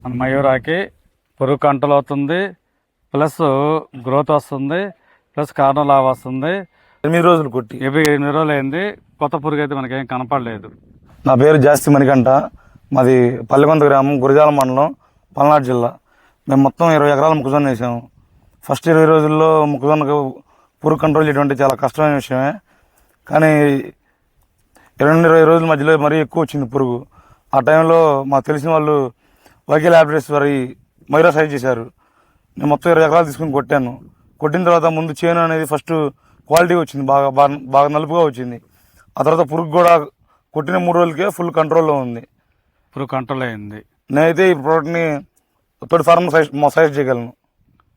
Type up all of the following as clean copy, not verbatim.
మన మయూరాకి పురుగు కంట్రోల్ అవుతుంది, ప్లస్ గ్రోత్ వస్తుంది, ప్లస్ కారణం లాభ వస్తుంది. 8 రోజులు కొట్టి 8 రోజులు అయింది. కొత్త పురుగు అయితే మనకేం కనపడలేదు. నా పేరు జాస్తి మణికంఠ. మాది పల్లెకొంత గ్రామం, గురిజాల మండలం, పల్నాడు జిల్లా. మేము మొత్తం 20 ఎకరాల మొక్కజొన్న వేసాము. ఫస్ట్ 20 రోజుల్లో మొక్కజొన్నకు పురుగు కంట్రోల్ చేయడం చాలా కష్టమైన విషయమే. కానీ 20 రోజుల మధ్యలో మరీ ఎక్కువ వచ్చింది పురుగు. ఆ టైంలో మాకు తెలిసిన వాళ్ళు వైకే ల్యాబొరేటరీస్ వారి మైరా సైజ్ చేశారు. నేను మొత్తం 20 ఎకరాలు తీసుకుని కొట్టాను. కొట్టిన తర్వాత ముందు చేను అనేది ఫస్ట్ క్వాలిటీ వచ్చింది, బాగా నలుపుగా వచ్చింది. ఆ తర్వాత పురుగు కూడా కొట్టిన 3 రోజులకే ఫుల్ కంట్రోల్లో ఉంది. పురుగు కంట్రోల్ అయింది. నేనైతే ఈ ప్రోడక్ట్ని తోటి ఫార్మ్ సజెస్ట్ చేయగలను.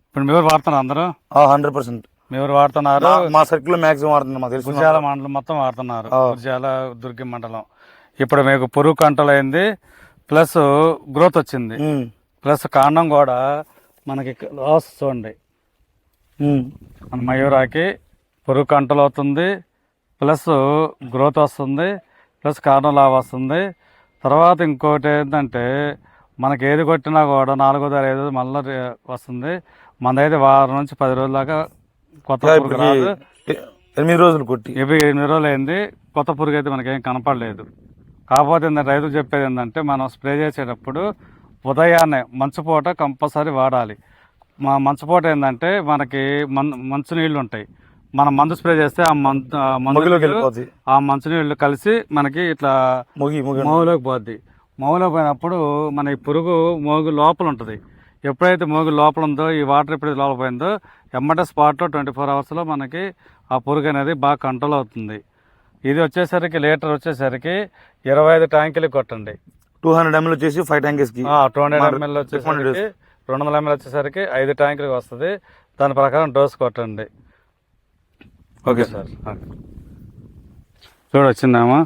ఇప్పుడు మీరు వాడుతున్నారు అందరూ? 100%. మీరు వాడుతున్నారు? మా సర్కిల్లో మ్యాక్సిమం వాడుతున్నారు. మాకు తెలిసి గురిజాల మండలం మొత్తం వాడుతున్నారు. గురిజాల దుర్గి మండలం. ఇప్పుడు మీకు పురుగు కంట్రోల్ అయింది, ప్లస్ గ్రోత్ వచ్చింది, ప్లస్ కాండం కూడా మనకి లాస్ చూడండి. మన మయూరాకి పురుగు కంట్రోల్ అవుతుంది, ప్లస్ గ్రోత్ వస్తుంది, ప్లస్ కారణం లాభ వస్తుంది. తర్వాత ఇంకోటి ఏంటంటే మనకి ఏది కొట్టినా కూడా 4వ తారీఖు 5 మళ్ళీ వస్తుంది. మనదైతే వారం నుంచి 10 రోజుల దాకా కొత్త పురుగు రాదు. 8 రోజులు కొట్టి 8 రోజులు అయింది. కొత్త పురుగు అయితే మనకేం కనపడలేదు. కాకపోతే రైతులు చెప్పేది ఏంటంటే మనం స్ప్రే చేసేటప్పుడు ఉదయాన్నే మంచుపూట కంపల్సరీ వాడాలి. మంచుపూట ఏంటంటే మనకి మంచునీళ్ళు ఉంటాయి. మనం మందు స్ప్రే చేస్తే ఆ మంచునీళ్ళు కలిసి మనకి ఇట్లా మోగులోకి పోద్ది. మోగులోకి పోయినప్పుడు మన ఈ పురుగు మోగు లోపల ఉంటుంది. ఎప్పుడైతే మోగు లోపల ఉందో, ఈ వాటర్ ఎప్పుడైతే లోపల పోయిందో ఎమ్మటే స్పాట్లో 24 అవర్స్లో మనకి ఆ పురుగు అనేది బాగా కంట్రోల్ అవుతుంది. ఇది వచ్చేసరికి లీటర్ వచ్చేసరికి 25 ట్యాంకులు కొట్టండి. 200 ml వచ్చేసి 5 ట్యాంక్స్కి, 200 ml వచ్చేసరికి 200 ml వచ్చేసరికి 5 ట్యాంకులకి వస్తుంది. దాని ప్రకారం డోస్ కొట్టండి. Okay sir. చూడొచ్చిందేమో.